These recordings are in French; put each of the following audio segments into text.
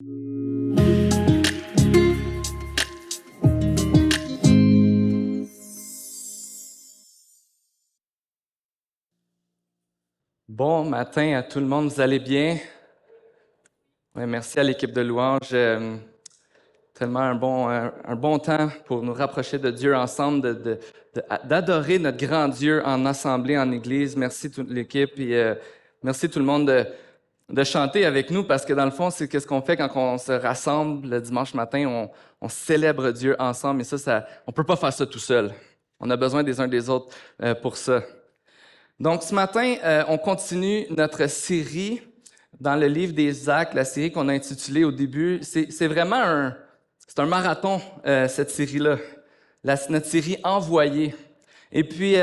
Bon matin à tout le monde, vous allez bien? Ouais, merci à l'équipe de louanges. Tellement un bon temps pour nous rapprocher de Dieu ensemble, d'adorer notre grand Dieu en assemblée, en Église. Merci toute l'équipe et merci tout le monde de chanter avec nous parce que dans le fond, c'est qu'est-ce qu'on fait quand on se rassemble le dimanche matin, on célèbre Dieu ensemble et on peut pas faire ça tout seul. On a besoin des uns des autres pour ça. Donc, ce matin, on continue notre série dans le livre des Actes, la série qu'on a intitulée au début. C'est vraiment c'est un marathon, cette série-là, notre série Envoyée. Et puis,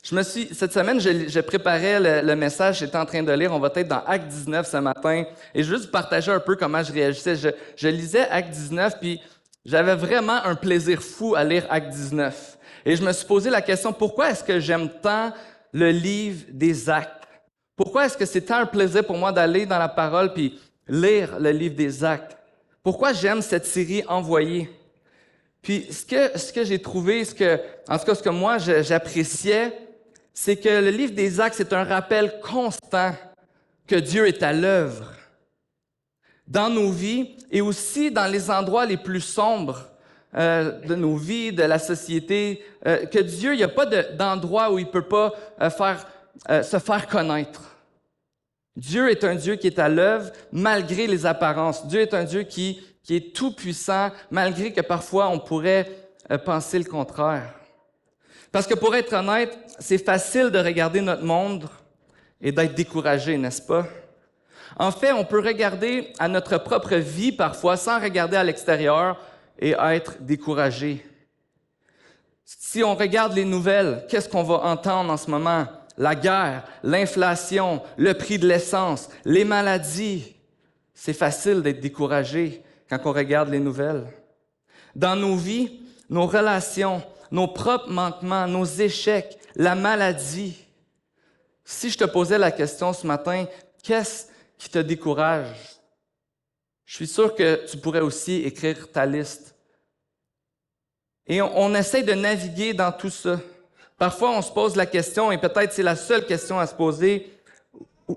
cette semaine, je préparais le message, j'étais en train de lire, on va être dans Acte 19 ce matin, et je vais juste partager un peu comment je réagissais. Je lisais Acte 19, puis j'avais vraiment un plaisir fou à lire Acte 19. Et je me suis posé la question, pourquoi est-ce que j'aime tant le livre des Actes? Pourquoi est-ce que c'est tant un plaisir pour moi d'aller dans la parole puis lire le livre des Actes? Pourquoi j'aime cette série Envoyée? Puis ce que j'ai trouvé, en tout cas ce que moi j'appréciais, c'est que le livre des Actes, c'est un rappel constant que Dieu est à l'œuvre dans nos vies et aussi dans les endroits les plus sombres de nos vies, de la société, que Dieu, il n'y a pas d'endroit où il ne peut pas se faire connaître. Dieu est un Dieu qui est à l'œuvre malgré les apparences. Dieu est un Dieu qui est tout-puissant, malgré que parfois on pourrait penser le contraire. Parce que pour être honnête, c'est facile de regarder notre monde et d'être découragé, n'est-ce pas? En fait, on peut regarder à notre propre vie parfois sans regarder à l'extérieur et être découragé. Si on regarde les nouvelles, qu'est-ce qu'on va entendre en ce moment? La guerre, l'inflation, le prix de l'essence, les maladies. C'est facile d'être découragé quand on regarde les nouvelles. Dans nos vies, nos relations, nos propres manquements, nos échecs, la maladie. Si je te posais la question ce matin, qu'est-ce qui te décourage? Je suis sûr que tu pourrais aussi écrire ta liste. Et on essaie de naviguer dans tout ça. Parfois, on se pose la question, et peut-être c'est la seule question à se poser,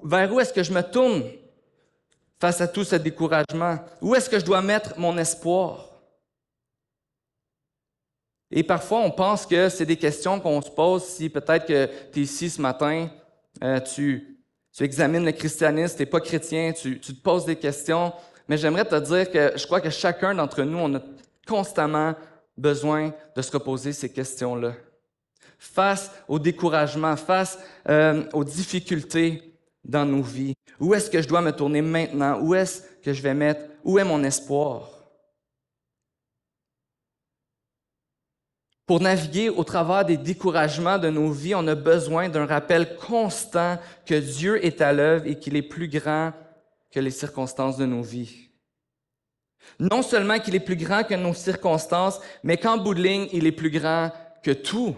vers où est-ce que je me tourne face à tout ce découragement? Où est-ce que je dois mettre mon espoir? Et parfois, on pense que c'est des questions qu'on se pose si peut-être que tu es ici ce matin, tu examines le christianisme, tu n'es pas chrétien, tu te poses des questions, mais j'aimerais te dire que je crois que chacun d'entre nous, on a constamment besoin de se reposer ces questions-là. Face au découragement, face aux difficultés dans nos vies. Où est-ce que je dois me tourner maintenant? Où est-ce que je vais mettre? Où est mon espoir? Pour naviguer au travers des découragements de nos vies, on a besoin d'un rappel constant que Dieu est à l'œuvre et qu'il est plus grand que les circonstances de nos vies. Non seulement qu'il est plus grand que nos circonstances, mais qu'en bout de ligne, il est plus grand que tout.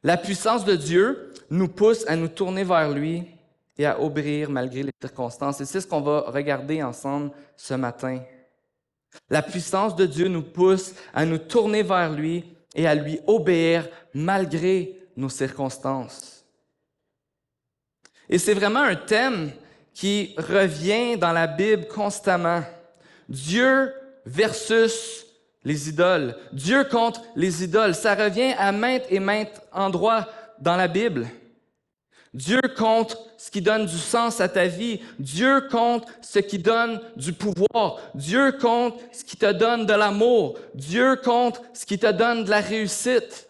La puissance de Dieu nous pousse à nous tourner vers lui et à obéir malgré les circonstances. Et c'est ce qu'on va regarder ensemble ce matin. La puissance de Dieu nous pousse à nous tourner vers lui et à lui obéir malgré nos circonstances. Et c'est vraiment un thème qui revient dans la Bible constamment. Dieu versus les idoles. Dieu contre les idoles. Ça revient à maintes et maintes endroits dans la Bible. Dieu contre ce qui donne du sens à ta vie. Dieu contre ce qui donne du pouvoir. Dieu contre ce qui te donne de l'amour. Dieu contre ce qui te donne de la réussite.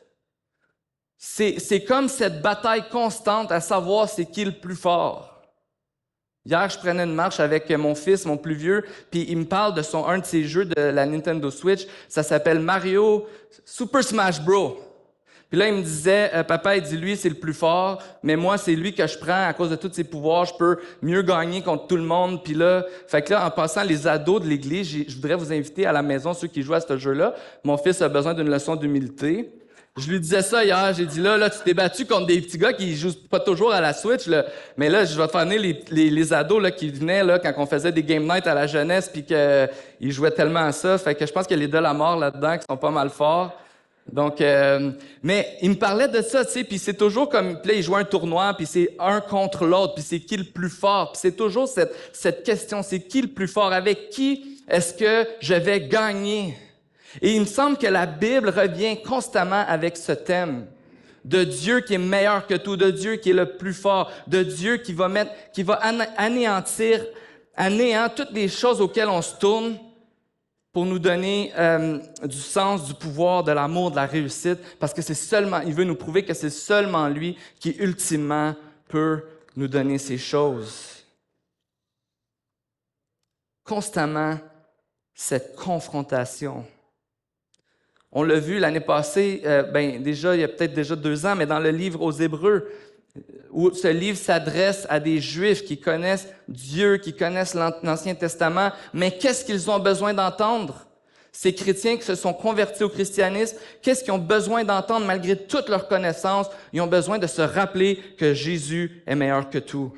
C'est comme cette bataille constante à savoir c'est qui le plus fort. Hier, je prenais une marche avec mon fils, mon plus vieux, puis il me parle de un de ses jeux de la Nintendo Switch. Ça s'appelle Mario Super Smash Bros. Puis là, il me disait, papa, il dit, lui, c'est le plus fort, mais moi, c'est lui que je prends à cause de tous ses pouvoirs. Je peux mieux gagner contre tout le monde. Puis là, fait que là, en passant les ados de l'église, je voudrais vous inviter à la maison, ceux qui jouent à ce jeu-là. Mon fils a besoin d'une leçon d'humilité. Je lui disais ça hier, j'ai dit là, tu t'es battu contre des petits gars qui jouent pas toujours à la Switch, là. Mais là, je vais te faire venir les ados là, qui venaient là, quand on faisait des game night à la jeunesse puis qu'ils jouaient tellement à ça. Fait que je pense qu'il y a les de la mort là-dedans qui sont pas mal forts. Donc, mais il me parlait de ça, tu sais, puis c'est toujours comme, puis là, il jouait un tournoi, puis c'est un contre l'autre, puis c'est qui le plus fort, puis c'est toujours cette question, c'est qui le plus fort, avec qui est-ce que je vais gagner? Et il me semble que la Bible revient constamment avec ce thème de Dieu qui est meilleur que tout, de Dieu qui est le plus fort, de Dieu qui va anéantir à néant toutes les choses auxquelles on se tourne pour nous donner du sens, du pouvoir, de l'amour, de la réussite, parce que il veut nous prouver que c'est seulement lui qui ultimement peut nous donner ces choses. Constamment, cette confrontation. On l'a vu l'année passée, déjà, il y a peut-être déjà 2 ans, mais dans le livre aux Hébreux, où ce livre s'adresse à des Juifs qui connaissent Dieu, qui connaissent l'Ancien Testament, mais qu'est-ce qu'ils ont besoin d'entendre? Ces chrétiens qui se sont convertis au christianisme, qu'est-ce qu'ils ont besoin d'entendre malgré toute leur connaissance? Ils ont besoin de se rappeler que Jésus est meilleur que tout.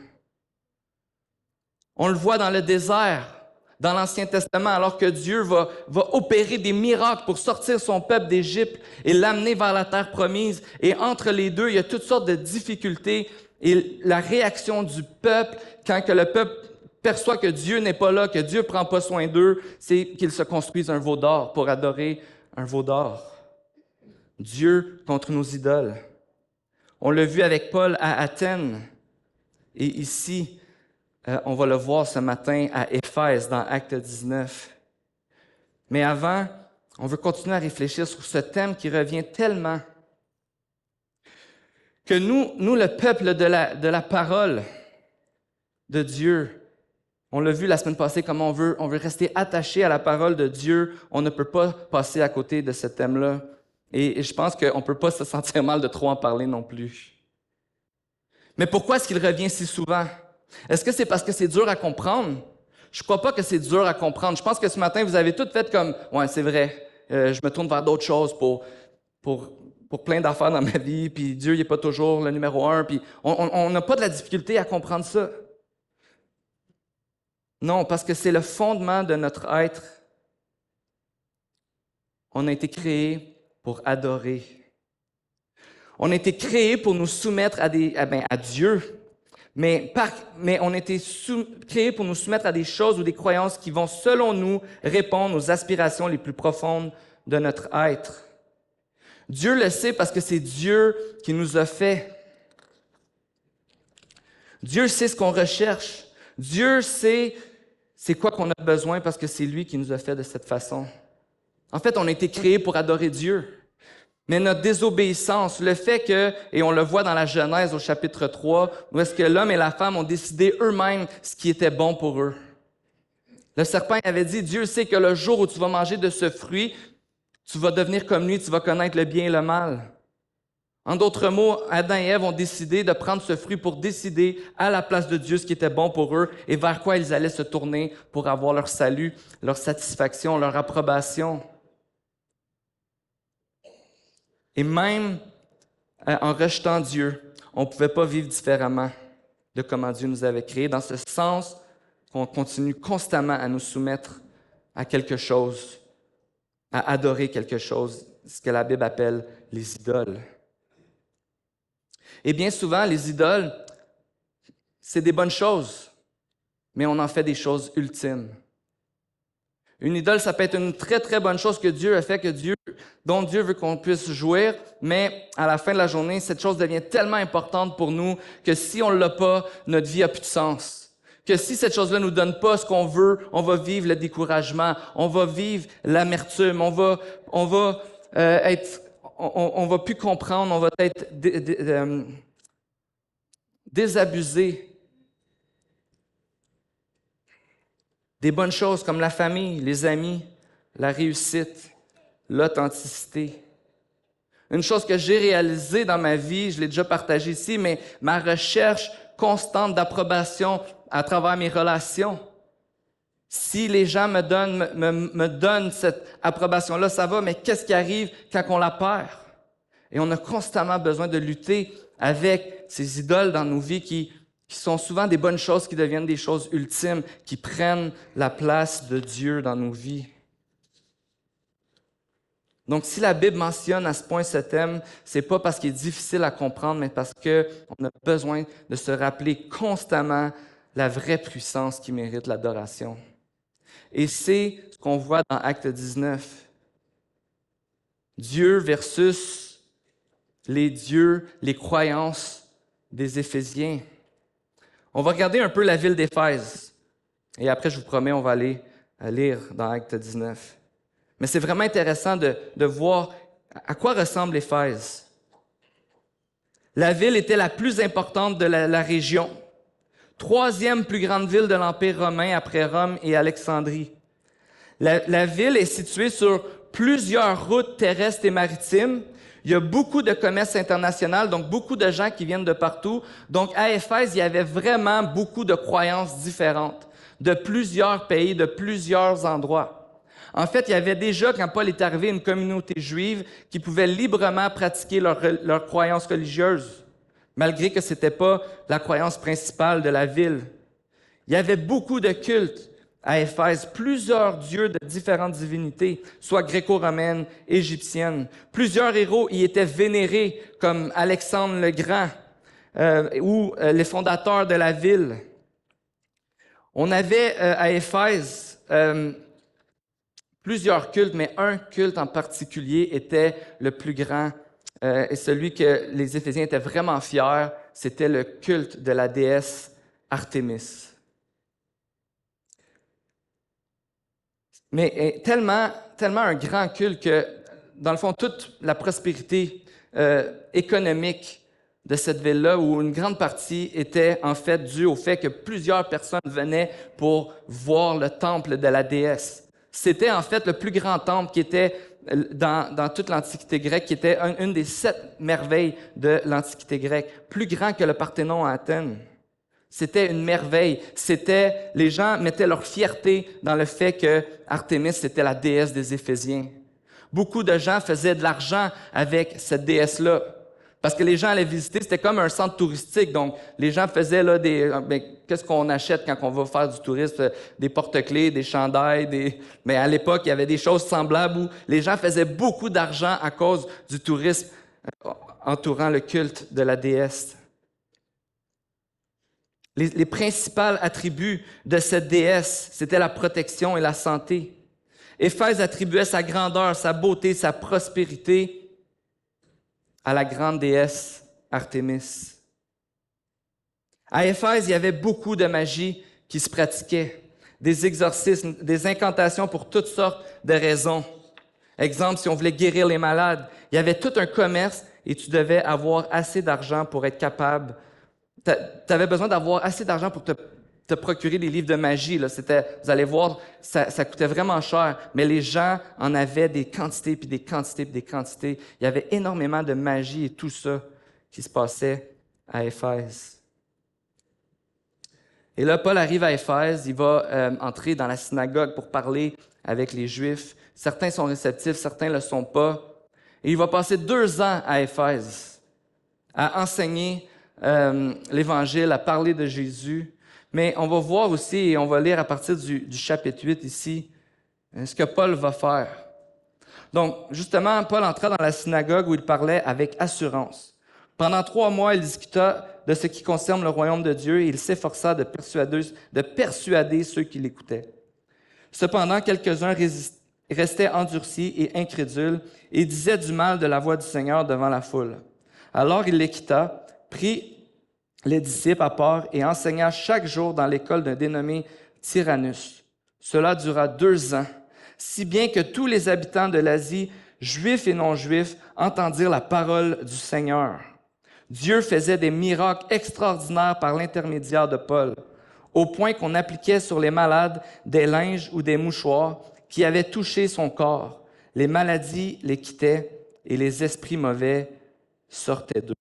On le voit dans le désert, dans l'Ancien Testament, alors que Dieu va opérer des miracles pour sortir son peuple d'Égypte et l'amener vers la terre promise. Et entre les deux, il y a toutes sortes de difficultés. Et la réaction du peuple, quand que le peuple perçoit que Dieu n'est pas là, que Dieu prend pas soin d'eux, c'est qu'ils se construisent un veau d'or pour adorer un veau d'or. Dieu contre nos idoles. On l'a vu avec Paul à Athènes. Et ici, on va le voir ce matin à Éphèse, dans Acte 19. Mais avant, on veut continuer à réfléchir sur ce thème qui revient tellement que nous, le peuple de la parole de Dieu, on l'a vu la semaine passée, comment on veut rester attaché à la parole de Dieu. On ne peut pas passer à côté de ce thème-là. Et je pense qu'on ne peut pas se sentir mal de trop en parler non plus. Mais pourquoi est-ce qu'il revient si souvent? Est-ce que c'est parce que c'est dur à comprendre? Je crois pas que c'est dur à comprendre. Je pense que ce matin, vous avez tout fait comme « Ouais, c'est vrai, je me tourne vers d'autres choses pour plein d'affaires dans ma vie, puis Dieu n'est pas toujours le numéro 1, puis on n'a pas de la difficulté à comprendre ça. » Non, parce que c'est le fondement de notre être. On a été créé pour adorer. On a été créé pour nous soumettre à Dieu. Mais on a été créés pour nous soumettre à des choses ou des croyances qui vont, selon nous, répondre aux aspirations les plus profondes de notre être. Dieu le sait parce que c'est Dieu qui nous a fait. Dieu sait ce qu'on recherche. Dieu sait c'est quoi qu'on a besoin parce que c'est lui qui nous a fait de cette façon. En fait, on a été créés pour adorer Dieu. Mais notre désobéissance, le fait que, et on le voit dans la Genèse au chapitre 3, où est-ce que l'homme et la femme ont décidé eux-mêmes ce qui était bon pour eux. Le serpent avait dit, Dieu sait que le jour où tu vas manger de ce fruit, tu vas devenir comme lui, tu vas connaître le bien et le mal. En d'autres mots, Adam et Ève ont décidé de prendre ce fruit pour décider à la place de Dieu ce qui était bon pour eux et vers quoi ils allaient se tourner pour avoir leur salut, leur satisfaction, leur approbation. Et même en rejetant Dieu, on ne pouvait pas vivre différemment de comment Dieu nous avait créés, dans ce sens qu'on continue constamment à nous soumettre à quelque chose, à adorer quelque chose, ce que la Bible appelle les idoles. Et bien souvent, les idoles, c'est des bonnes choses, mais on en fait des choses ultimes. Une idole, ça peut être une très, très bonne chose que Dieu a fait, dont Dieu veut qu'on puisse jouir, mais à la fin de la journée, cette chose devient tellement importante pour nous que si on ne l'a pas, notre vie n'a plus de sens. Que si cette chose-là ne nous donne pas ce qu'on veut, on va vivre le découragement, on va vivre l'amertume, on va plus comprendre, on va être désabusé. Des bonnes choses comme la famille, les amis, la réussite, l'authenticité. Une chose que j'ai réalisée dans ma vie, je l'ai déjà partagée ici, mais ma recherche constante d'approbation à travers mes relations. Si les gens me donnent cette approbation-là, ça va, mais qu'est-ce qui arrive quand on la perd? Et on a constamment besoin de lutter avec ces idoles dans nos vies qui sont souvent des bonnes choses, qui deviennent des choses ultimes, qui prennent la place de Dieu dans nos vies. Donc, si la Bible mentionne à ce point ce thème, c'est pas parce qu'il est difficile à comprendre, mais parce qu'on a besoin de se rappeler constamment la vraie puissance qui mérite l'adoration. Et c'est ce qu'on voit dans Acte 19. Dieu versus les dieux, les croyances des Éphésiens. On va regarder un peu la ville d'Éphèse. Et après, je vous promets, on va aller lire dans Acte 19. Mais c'est vraiment intéressant de voir à quoi ressemble Éphèse. La ville était la plus importante de la région. Troisième plus grande ville de l'Empire romain après Rome et Alexandrie. La ville est située sur plusieurs routes terrestres et maritimes. Il y a beaucoup de commerce international, donc beaucoup de gens qui viennent de partout. Donc à Éphèse, il y avait vraiment beaucoup de croyances différentes, de plusieurs pays, de plusieurs endroits. En fait, il y avait déjà, quand Paul est arrivé, une communauté juive qui pouvait librement pratiquer leurs croyances religieuses, malgré que ce n'était pas la croyance principale de la ville. Il y avait beaucoup de cultes à Éphèse, plusieurs dieux de différentes divinités, soit gréco-romaines, égyptiennes. Plusieurs héros y étaient vénérés, comme Alexandre le Grand ou les fondateurs de la ville. On avait à Éphèse plusieurs cultes, mais un culte en particulier était le plus grand et celui que les Éphésiens étaient vraiment fiers, c'était le culte de la déesse Artémis. Mais tellement un grand culte que, dans le fond, toute la prospérité économique de cette ville-là, où une grande partie était en fait due au fait que plusieurs personnes venaient pour voir le temple de la déesse. C'était en fait le plus grand temple qui était dans toute l'Antiquité grecque, qui était une des 7 merveilles de l'Antiquité grecque, plus grand que le Parthénon à Athènes. C'était une merveille. Les gens mettaient leur fierté dans le fait que Artémis était la déesse des Éphésiens. Beaucoup de gens faisaient de l'argent avec cette déesse-là. Parce que les gens allaient visiter, c'était comme un centre touristique. Donc, les gens faisaient là qu'est-ce qu'on achète quand on va faire du tourisme? Des porte-clés, des chandails, Mais à l'époque, il y avait des choses semblables où les gens faisaient beaucoup d'argent à cause du tourisme entourant le culte de la déesse. Les principaux attributs de cette déesse, c'était la protection et la santé. Éphèse attribuait sa grandeur, sa beauté, sa prospérité à la grande déesse Artémis. À Éphèse, il y avait beaucoup de magie qui se pratiquait, des exorcismes, des incantations pour toutes sortes de raisons. Exemple, si on voulait guérir les malades, il y avait tout un commerce et tu devais avoir assez d'argent pour être capable. Tu avais besoin d'avoir assez d'argent pour te procurer des livres de magie. Là. Vous allez voir, ça coûtait vraiment cher, mais les gens en avaient des quantités, puis des quantités, puis des quantités. Il y avait énormément de magie et tout ça qui se passait à Éphèse. Et là, Paul arrive à Éphèse, il va entrer dans la synagogue pour parler avec les Juifs. Certains sont réceptifs, certains ne le sont pas. Et il va passer 2 ans à Éphèse à enseigner l'Évangile, à parler de Jésus. Mais on va voir aussi, et on va lire à partir du chapitre 8 ici, ce que Paul va faire. Donc, justement, Paul entra dans la synagogue où il parlait avec assurance. Pendant 3 mois, il discuta de ce qui concerne le royaume de Dieu et il s'efforça de persuader ceux qui l'écoutaient. Cependant, quelques-uns restaient endurcis et incrédules et disaient du mal de la voix du Seigneur devant la foule. Alors il les quitta, prit les disciples à part et enseigna chaque jour dans l'école d'un dénommé Tyrannus. Cela dura 2 ans, si bien que tous les habitants de l'Asie, juifs et non-juifs, entendirent la parole du Seigneur. Dieu faisait des miracles extraordinaires par l'intermédiaire de Paul, au point qu'on appliquait sur les malades des linges ou des mouchoirs qui avaient touché son corps. Les maladies les quittaient et les esprits mauvais sortaient d'eux.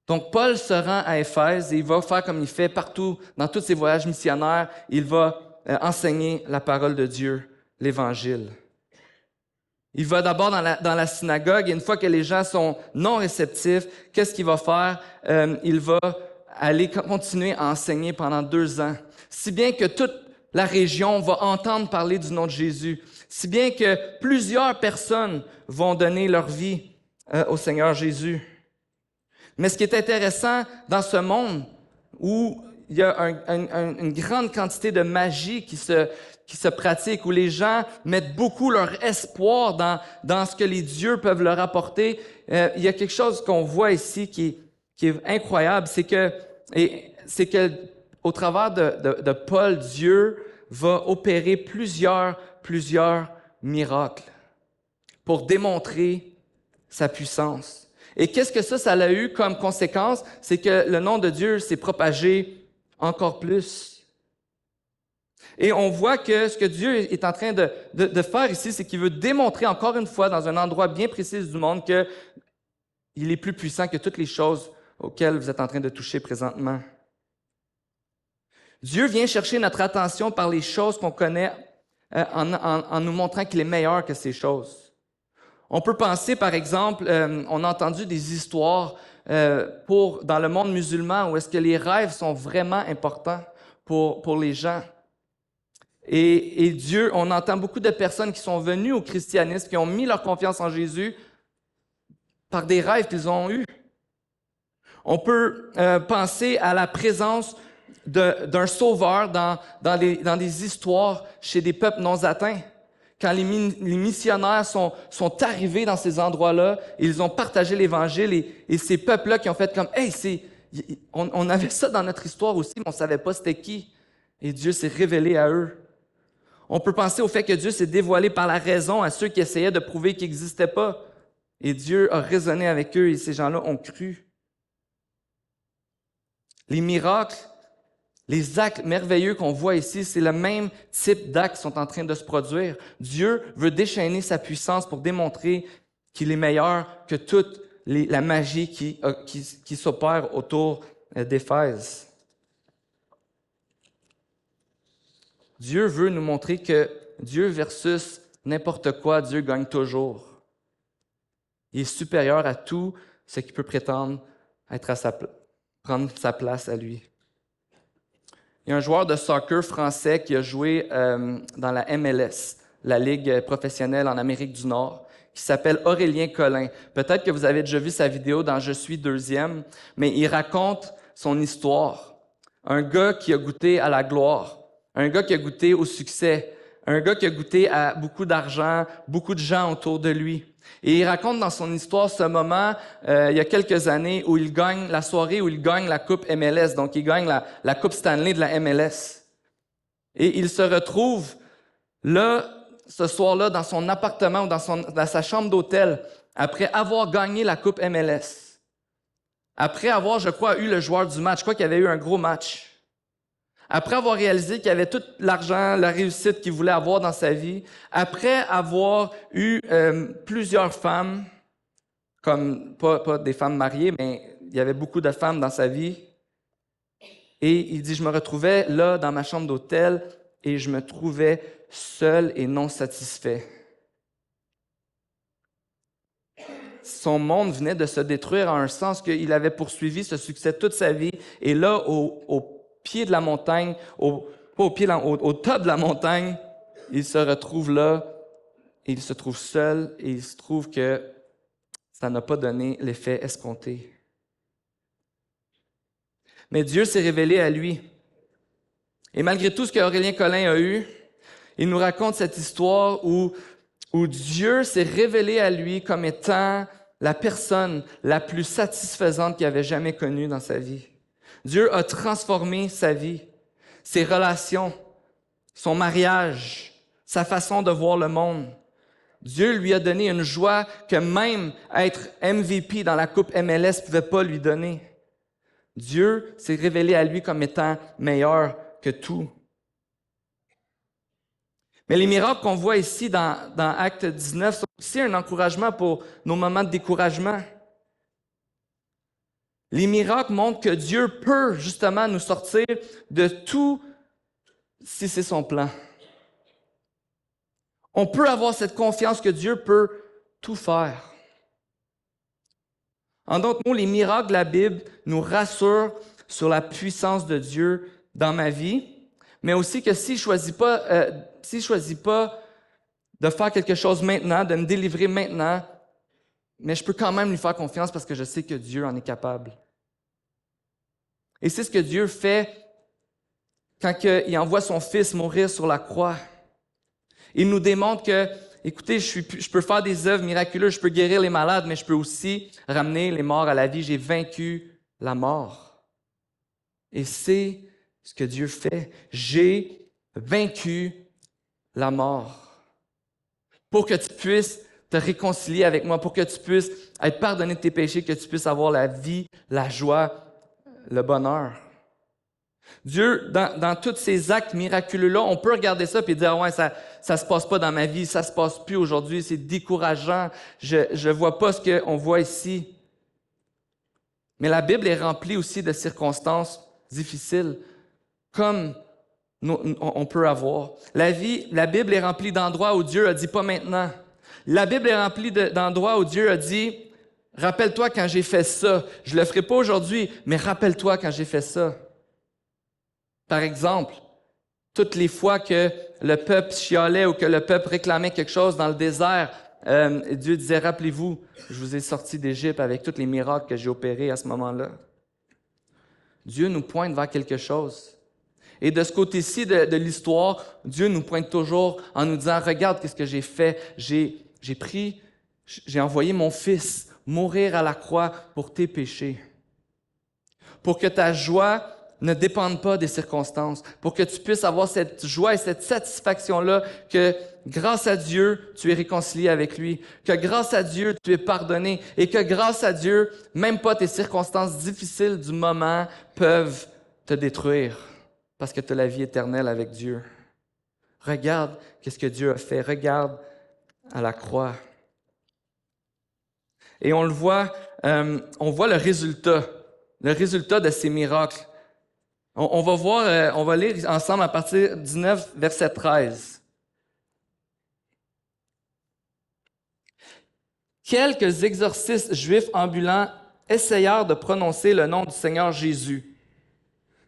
Donc, Paul se rend à Éphèse et il va faire comme il fait partout, dans tous ses voyages missionnaires, il va enseigner la parole de Dieu, l'Évangile. Il va d'abord dans la synagogue et une fois que les gens sont non réceptifs, qu'est-ce qu'il va faire? Il va aller continuer à enseigner pendant 2 ans. Si bien que toute la région va entendre parler du nom de Jésus. Si bien que plusieurs personnes vont donner leur vie au Seigneur Jésus. Mais ce qui est intéressant dans ce monde où il y a une grande quantité de magie qui se pratique, où les gens mettent beaucoup leur espoir dans ce que les dieux peuvent leur apporter, il y a quelque chose qu'on voit ici qui est incroyable, c'est que au travers de Paul, Dieu va opérer plusieurs miracles pour démontrer sa puissance. Et qu'est-ce que ça a eu comme conséquence? C'est que le nom de Dieu s'est propagé encore plus. Et on voit que ce que Dieu est en train de faire ici, c'est qu'il veut démontrer encore une fois dans un endroit bien précis du monde qu'il est plus puissant que toutes les choses auxquelles vous êtes en train de toucher présentement. Dieu vient chercher notre attention par les choses qu'on connaît en nous montrant qu'il est meilleur que ces choses. On peut penser, par exemple, on a entendu des histoires dans le monde musulman où est-ce que les rêves sont vraiment importants pour les gens. Et Dieu, on entend beaucoup de personnes qui sont venues au christianisme, qui ont mis leur confiance en Jésus par des rêves qu'ils ont eus. On peut penser à la présence d'un sauveur dans des histoires chez des peuples non atteints. Quand les missionnaires sont arrivés dans ces endroits-là, ils ont partagé l'Évangile et ces peuples-là qui ont fait comme « Hey, on avait ça dans notre histoire aussi, mais on ne savait pas c'était qui. » Et Dieu s'est révélé à eux. On peut penser au fait que Dieu s'est dévoilé par la raison à ceux qui essayaient de prouver qu'il n'existait pas. Et Dieu a raisonné avec eux et ces gens-là ont cru. Les miracles, les actes merveilleux qu'on voit ici, c'est le même type d'actes qui sont en train de se produire. Dieu veut déchaîner sa puissance pour démontrer qu'il est meilleur que toute la magie qui s'opère autour d'Éphèse. Dieu veut nous montrer que Dieu versus n'importe quoi, Dieu gagne toujours. Il est supérieur à tout ce qui peut prétendre être prendre sa place à lui. Il y a un joueur de soccer français qui a joué dans la MLS, la Ligue professionnelle en Amérique du Nord, qui s'appelle Aurélien Collin. Peut-être que vous avez déjà vu sa vidéo dans Je suis deuxième, mais il raconte son histoire. Un gars qui a goûté à la gloire, un gars qui a goûté au succès, un gars qui a goûté à beaucoup d'argent, beaucoup de gens autour de lui. Et il raconte dans son histoire ce moment, il y a quelques années, où il gagne la soirée où il gagne la Coupe MLS. Donc, il gagne la Coupe Stanley de la MLS. Et il se retrouve là, ce soir-là, dans son appartement ou dans sa chambre d'hôtel, après avoir gagné la Coupe MLS. Après avoir, je crois, eu le joueur du match. Je crois qu'il y avait eu un gros match. Après avoir réalisé qu'il avait tout l'argent, la réussite qu'il voulait avoir dans sa vie, après avoir eu plusieurs femmes, comme pas des femmes mariées, mais il y avait beaucoup de femmes dans sa vie, et il dit, je me retrouvais là dans ma chambre d'hôtel et je me trouvais seul et non satisfait. Son monde venait de se détruire en un sens qu'il avait poursuivi ce succès toute sa vie, et là, au pied de la montagne, au top de la montagne, il se retrouve là, et il se trouve seul, et il se trouve que ça n'a pas donné l'effet escompté. Mais Dieu s'est révélé à lui. Et malgré tout ce qu'Aurélien Collin a eu, il nous raconte cette histoire où Dieu s'est révélé à lui comme étant la personne la plus satisfaisante qu'il avait jamais connue dans sa vie. Dieu a transformé sa vie, ses relations, son mariage, sa façon de voir le monde. Dieu lui a donné une joie que même être MVP dans la Coupe MLS ne pouvait pas lui donner. Dieu s'est révélé à lui comme étant meilleur que tout. Mais les miracles qu'on voit ici dans Acte 19 sont aussi un encouragement pour nos moments de découragement. Les miracles montrent que Dieu peut justement nous sortir de tout si c'est son plan. On peut avoir cette confiance que Dieu peut tout faire. En d'autres mots, les miracles de la Bible nous rassurent sur la puissance de Dieu dans ma vie, mais aussi que s'il ne choisit pas de faire quelque chose maintenant, de me délivrer maintenant, mais je peux quand même lui faire confiance parce que je sais que Dieu en est capable. Et c'est ce que Dieu fait quand il envoie son Fils mourir sur la croix. Il nous démontre que, écoutez, je peux faire des œuvres miraculeuses, je peux guérir les malades, mais je peux aussi ramener les morts à la vie. J'ai vaincu la mort. Et c'est ce que Dieu fait. J'ai vaincu la mort. Pour que tu puisses te réconcilier avec moi, pour que tu puisses être pardonné de tes péchés, que tu puisses avoir la vie, la joie, le bonheur. Dieu, dans tous ces actes miraculeux-là, on peut regarder ça et dire « Ouais, ça se passe pas dans ma vie, ça se passe plus aujourd'hui, c'est décourageant, je vois pas ce qu'on voit ici. » Mais la Bible est remplie aussi de circonstances difficiles, comme on peut avoir. La Bible est remplie d'endroits où Dieu a dit « Pas maintenant ». La Bible est remplie d'endroits où Dieu a dit « Rappelle-toi quand j'ai fait ça. Je le ferai pas aujourd'hui, mais rappelle-toi quand j'ai fait ça. » Par exemple, toutes les fois que le peuple chialait ou que le peuple réclamait quelque chose dans le désert, Dieu disait, rappelez-vous, je vous ai sorti d'Égypte avec tous les miracles que j'ai opérés à ce moment-là. Dieu nous pointe vers quelque chose. Et de ce côté-ci de l'histoire, Dieu nous pointe toujours en nous disant, regarde qu'est-ce que j'ai fait, j'ai envoyé mon Fils mourir à la croix pour tes péchés. Pour que ta joie ne dépendent pas des circonstances, pour que tu puisses avoir cette joie et cette satisfaction-là que grâce à Dieu, tu es réconcilié avec lui, que grâce à Dieu, tu es pardonné et que grâce à Dieu, même pas tes circonstances difficiles du moment peuvent te détruire parce que tu as la vie éternelle avec Dieu. Regarde qu'est-ce que Dieu a fait, regarde à la croix. Et on le voit, on voit le résultat de ces miracles. On va voir, on va lire ensemble à partir du 9, verset 13. Quelques exorcistes juifs ambulants essayèrent de prononcer le nom du Seigneur Jésus.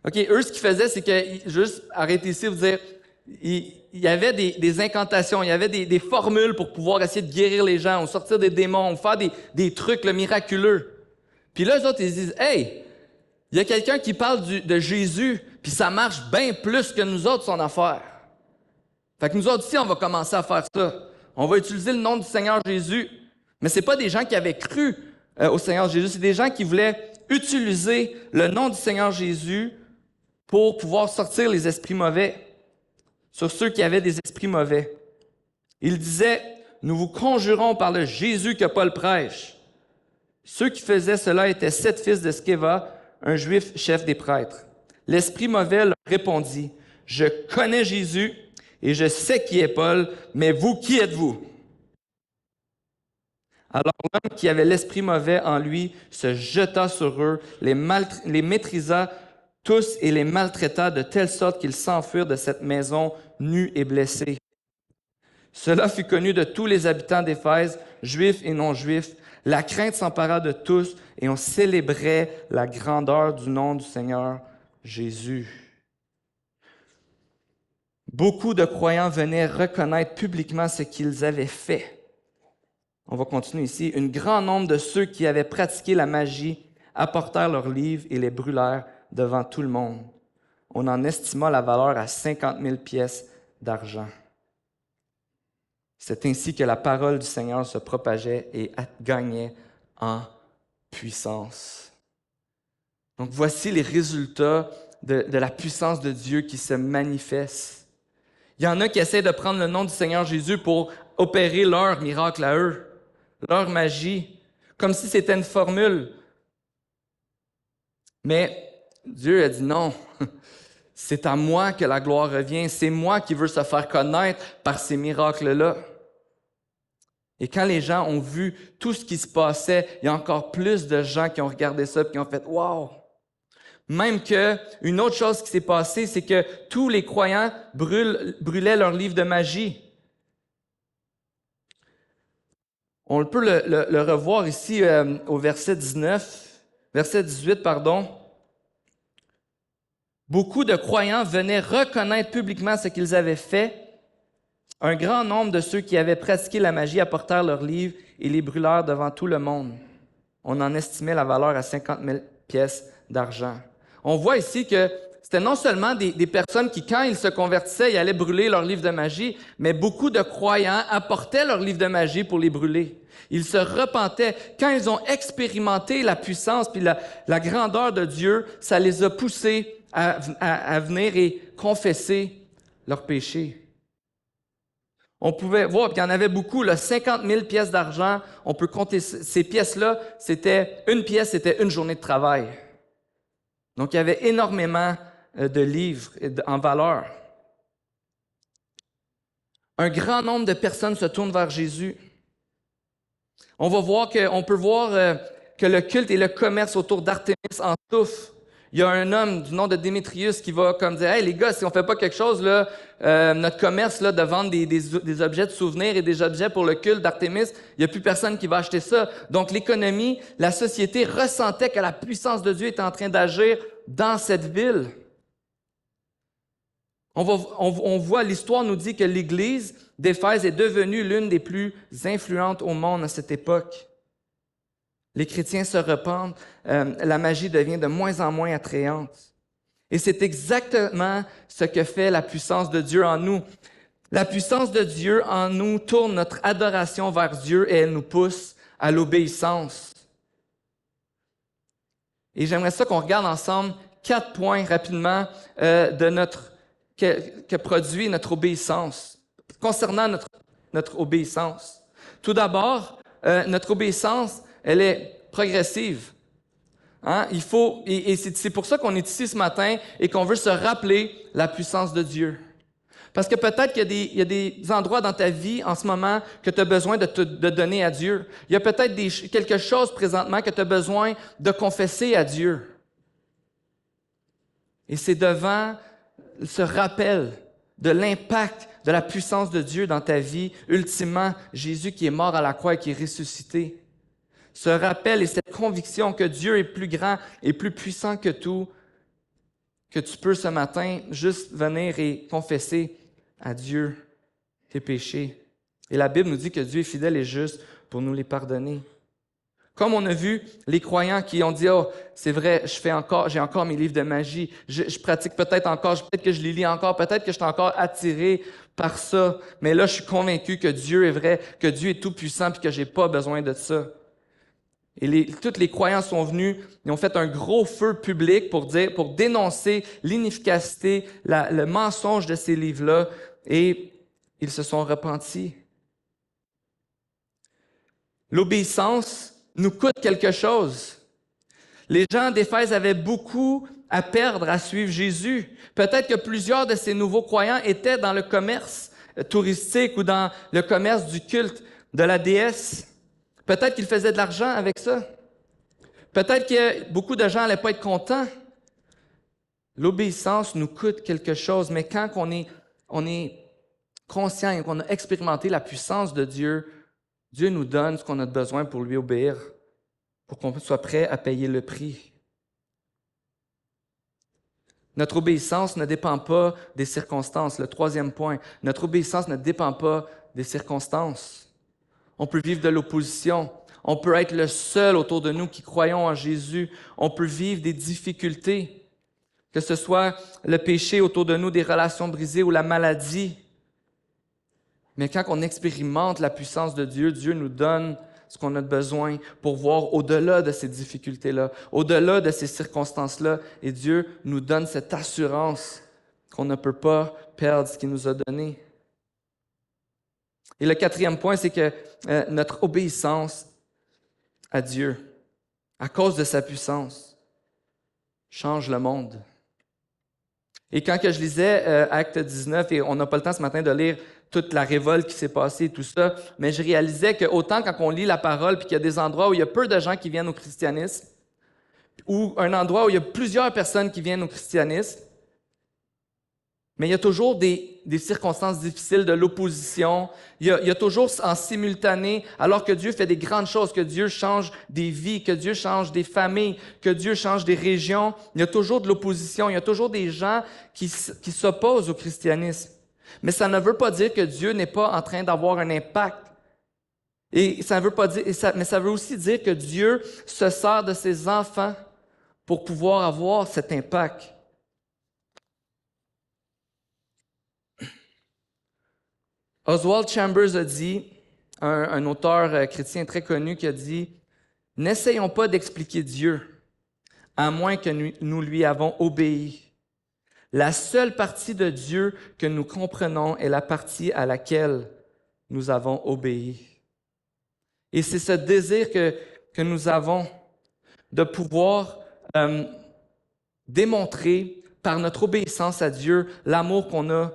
OK, eux, ce qu'ils faisaient, c'est que, juste arrêtez ici, vous dire, il y avait des incantations, il y avait des formules pour pouvoir essayer de guérir les gens, ou sortir des démons, ou faire des trucs miraculeux. Puis là, eux autres, ils disent, hey, il y a quelqu'un qui parle de Jésus, puis ça marche bien plus que nous autres, son affaire. Fait que nous autres ici, on va commencer à faire ça. On va utiliser le nom du Seigneur Jésus. Mais c'est pas des gens qui avaient cru au Seigneur Jésus, c'est des gens qui voulaient utiliser le nom du Seigneur Jésus pour pouvoir sortir les esprits mauvais sur ceux qui avaient des esprits mauvais. Ils disaient, nous vous conjurons par le Jésus que Paul prêche. Ceux qui faisaient cela étaient 7 fils de Sceva, un juif chef des prêtres. L'esprit mauvais leur répondit, « Je connais Jésus et je sais qui est Paul, mais vous, qui êtes-vous? » Alors l'homme qui avait l'esprit mauvais en lui se jeta sur eux, les maîtrisa tous et les maltraita de telle sorte qu'ils s'enfuirent de cette maison nus et blessés. Cela fut connu de tous les habitants d'Éphèse, juifs et non-juifs. La crainte s'empara de tous et on célébrait la grandeur du nom du Seigneur Jésus. Beaucoup de croyants venaient reconnaître publiquement ce qu'ils avaient fait. On va continuer ici. Un grand nombre de ceux qui avaient pratiqué la magie apportèrent leurs livres et les brûlèrent devant tout le monde. On en estima la valeur à 50 000 pièces d'argent. C'est ainsi que la parole du Seigneur se propageait et gagnait en puissance. Donc voici les résultats de la puissance de Dieu qui se manifeste. Il y en a qui essaient de prendre le nom du Seigneur Jésus pour opérer leur miracle à eux, leur magie, comme si c'était une formule. Mais Dieu a dit non, c'est à moi que la gloire revient, c'est moi qui veux se faire connaître par ces miracles-là. Et quand les gens ont vu tout ce qui se passait, il y a encore plus de gens qui ont regardé ça et qui ont fait « Wow! » Même qu'une autre chose qui s'est passée, c'est que tous les croyants brûlaient leurs livres de magie. On peut le revoir ici au verset 18, pardon. Beaucoup de croyants venaient reconnaître publiquement ce qu'ils avaient fait. Un grand nombre de ceux qui avaient pratiqué la magie apportèrent leurs livres et les brûlèrent devant tout le monde. On en estimait la valeur à 50 000 pièces d'argent. On voit ici que c'était non seulement des personnes qui, quand ils se convertissaient, ils allaient brûler leurs livres de magie, mais beaucoup de croyants apportaient leurs livres de magie pour les brûler. Ils se repentaient. Quand ils ont expérimenté la puissance puis la grandeur de Dieu, ça les a poussés à venir et confesser leurs péchés. On pouvait voir qu'il y en avait beaucoup, là, 50 000 pièces d'argent. On peut compter ces pièces-là. Une pièce, c'était une journée de travail. Donc, il y avait énormément de livres en valeur. Un grand nombre de personnes se tournent vers Jésus. On peut voir que le culte et le commerce autour d'Artémis en souffrent. Il y a un homme du nom de Démétrius qui va comme dire « Hey les gars, si on fait pas quelque chose, là, notre commerce là, de vendre des objets de souvenirs et des objets pour le culte d'Artémis, il n'y a plus personne qui va acheter ça. » Donc l'économie, la société ressentait que la puissance de Dieu était en train d'agir dans cette ville. On voit, l'histoire nous dit que l'Église d'Éphèse est devenue l'une des plus influentes au monde à cette époque. Les chrétiens se repentent, la magie devient de moins en moins attrayante. Et c'est exactement ce que fait la puissance de Dieu en nous. La puissance de Dieu en nous tourne notre adoration vers Dieu et elle nous pousse à l'obéissance. Et j'aimerais ça qu'on regarde ensemble 4 points rapidement que produit notre obéissance, concernant notre obéissance. Tout d'abord, notre obéissance, elle est progressive. Hein? Et c'est pour ça qu'on est ici ce matin et qu'on veut se rappeler la puissance de Dieu. Parce que peut-être qu'il y a des endroits dans ta vie en ce moment que tu as besoin de donner à Dieu. Il y a peut-être quelque chose présentement que tu as besoin de confesser à Dieu. Et c'est devant ce rappel de l'impact de la puissance de Dieu dans ta vie, ultimement, Jésus qui est mort à la croix et qui est ressuscité. Ce rappel et cette conviction que Dieu est plus grand et plus puissant que tout, que tu peux ce matin juste venir et confesser à Dieu tes péchés. Et la Bible nous dit que Dieu est fidèle et juste pour nous les pardonner. Comme on a vu les croyants qui ont dit « Oh, c'est vrai, j'ai encore mes livres de magie, je pratique peut-être encore, peut-être que je les lis encore, peut-être que je suis encore attiré par ça, mais là, je suis convaincu que Dieu est vrai, que Dieu est tout-puissant et que j'ai pas besoin de ça. » Et tous les croyants sont venus, ils ont fait un gros feu public pour dénoncer l'inefficacité, le mensonge de ces livres-là, et ils se sont repentis. L'obéissance nous coûte quelque chose. Les gens d'Éphèse avaient beaucoup à perdre à suivre Jésus. Peut-être que plusieurs de ces nouveaux croyants étaient dans le commerce touristique ou dans le commerce du culte de la déesse. Peut-être qu'ils faisaient de l'argent avec ça. Peut-être que beaucoup de gens n'allaient pas être contents. L'obéissance nous coûte quelque chose, mais quand on est conscient et qu'on a expérimenté la puissance de Dieu, Dieu nous donne ce qu'on a besoin pour lui obéir, pour qu'on soit prêt à payer le prix. Notre obéissance ne dépend pas des circonstances. Le 3e point, notre obéissance ne dépend pas des circonstances. On peut vivre de l'opposition. On peut être le seul autour de nous qui croyons en Jésus. On peut vivre des difficultés, que ce soit le péché autour de nous, des relations brisées ou la maladie. Mais quand on expérimente la puissance de Dieu, Dieu nous donne ce qu'on a besoin pour voir au-delà de ces difficultés-là, au-delà de ces circonstances-là. Et Dieu nous donne cette assurance qu'on ne peut pas perdre ce qu'il nous a donné. Et le 4e point, c'est que notre obéissance à Dieu, à cause de sa puissance, change le monde. Et quand que je lisais Acte 19, et on n'a pas le temps ce matin de lire toute la révolte qui s'est passée et tout ça, mais je réalisais que autant quand on lit la parole puis qu'il y a des endroits où il y a peu de gens qui viennent au christianisme, ou un endroit où il y a plusieurs personnes qui viennent au christianisme, Mais il y a toujours des circonstances difficiles, de l'opposition. Il y a toujours en simultané, alors que Dieu fait des grandes choses, que Dieu change des vies, que Dieu change des familles, que Dieu change des régions, il y a toujours de l'opposition, il y a toujours des gens qui s'opposent au christianisme. Mais ça ne veut pas dire que Dieu n'est pas en train d'avoir un impact. Et ça veut pas dire, mais ça veut aussi dire que Dieu se sert de ses enfants pour pouvoir avoir cet impact. Oswald Chambers a dit, un auteur chrétien très connu qui a dit, « N'essayons pas d'expliquer Dieu, à moins que nous lui avons obéi. La seule partie de Dieu que nous comprenons est la partie à laquelle nous avons obéi. » Et c'est ce désir que nous avons de pouvoir démontrer par notre obéissance à Dieu l'amour qu'on a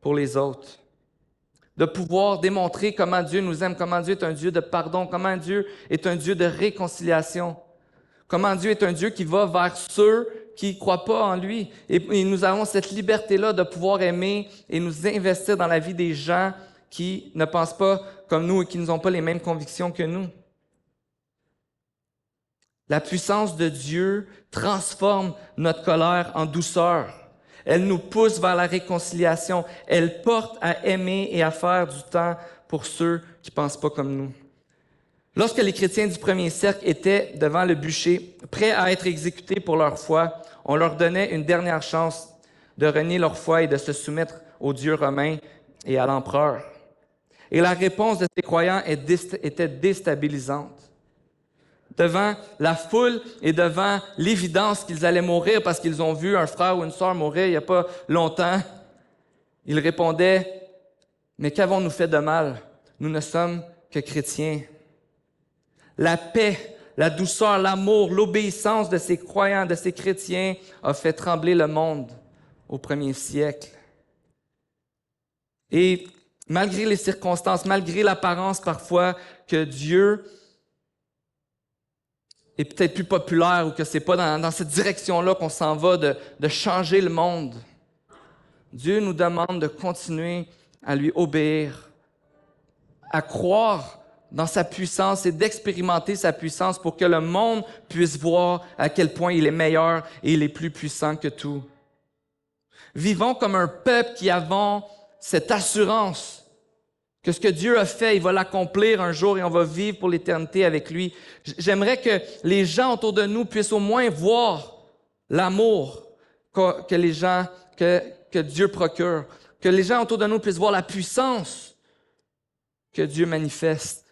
pour les autres. De pouvoir démontrer comment Dieu nous aime, comment Dieu est un Dieu de pardon, comment Dieu est un Dieu de réconciliation, comment Dieu est un Dieu qui va vers ceux qui ne croient pas en lui. Et nous avons cette liberté-là de pouvoir aimer et nous investir dans la vie des gens qui ne pensent pas comme nous et qui n'ont pas les mêmes convictions que nous. La puissance de Dieu transforme notre colère en douceur. Elle nous pousse vers la réconciliation. Elle porte à aimer et à faire du temps pour ceux qui ne pensent pas comme nous. Lorsque les chrétiens du premier siècle étaient devant le bûcher, prêts à être exécutés pour leur foi, on leur donnait une dernière chance de renier leur foi et de se soumettre au Dieu romain et à l'empereur. Et la réponse de ces croyants était déstabilisante. Devant la foule et devant l'évidence qu'ils allaient mourir parce qu'ils ont vu un frère ou une sœur mourir il n'y a pas longtemps, ils répondaient, « Mais qu'avons-nous fait de mal? Nous ne sommes que chrétiens. » La paix, la douceur, l'amour, l'obéissance de ces croyants, de ces chrétiens a fait trembler le monde au premier siècle. Et malgré les circonstances, malgré l'apparence parfois que Dieu est peut-être plus populaire ou que c'est pas dans cette direction-là qu'on s'en va de changer le monde, Dieu nous demande de continuer à lui obéir, à croire dans sa puissance et d'expérimenter sa puissance pour que le monde puisse voir à quel point il est meilleur et il est plus puissant que tout. Vivons comme un peuple qui avons cette assurance que ce que Dieu a fait, il va l'accomplir un jour et on va vivre pour l'éternité avec lui. J'aimerais que les gens autour de nous puissent au moins voir l'amour que les gens, que Dieu procure. Que les gens autour de nous puissent voir la puissance que Dieu manifeste.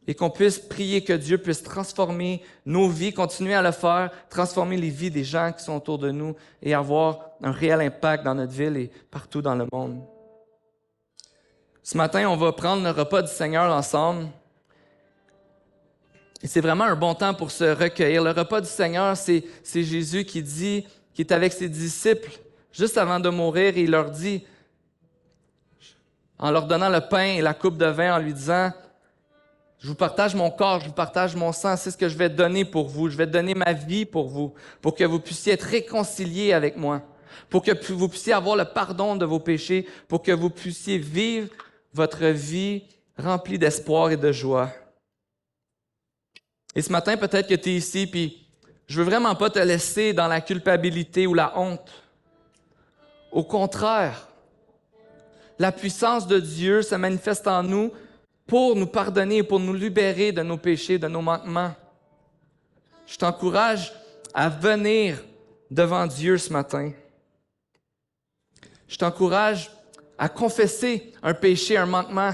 Et qu'on puisse prier que Dieu puisse transformer nos vies, continuer à le faire, transformer les vies des gens qui sont autour de nous et avoir un réel impact dans notre ville et partout dans le monde. Ce matin, on va prendre le repas du Seigneur ensemble. Et c'est vraiment un bon temps pour se recueillir. Le repas du Seigneur, c'est Jésus qui dit, qui est avec ses disciples juste avant de mourir, et il leur dit, en leur donnant le pain et la coupe de vin, en lui disant, « Je vous partage mon corps, je vous partage mon sang, c'est ce que je vais donner pour vous. Je vais donner ma vie pour vous, pour que vous puissiez être réconciliés avec moi, pour que vous puissiez avoir le pardon de vos péchés, pour que vous puissiez vivre votre vie remplie d'espoir et de joie. » Et ce matin, peut-être que tu es ici, puis je veux vraiment pas te laisser dans la culpabilité ou la honte. Au contraire, la puissance de Dieu se manifeste en nous pour nous pardonner, pour nous libérer de nos péchés, de nos manquements. Je t'encourage à venir devant Dieu ce matin. Je t'encourage à confesser un péché, un manquement,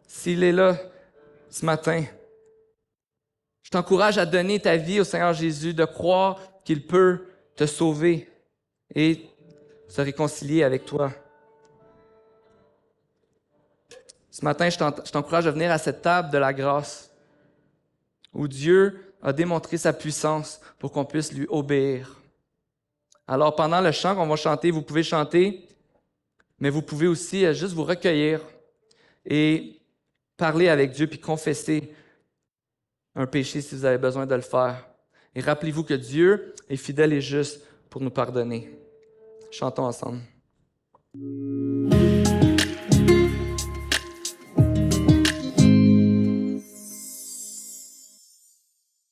s'il est là ce matin. Je t'encourage à donner ta vie au Seigneur Jésus, de croire qu'il peut te sauver et se réconcilier avec toi. Ce matin, je t'encourage à venir à cette table de la grâce où Dieu a démontré sa puissance pour qu'on puisse lui obéir. Alors, pendant le chant qu'on va chanter, vous pouvez chanter, mais vous pouvez aussi juste vous recueillir et parler avec Dieu puis confesser un péché si vous avez besoin de le faire. Et rappelez-vous que Dieu est fidèle et juste pour nous pardonner. Chantons ensemble.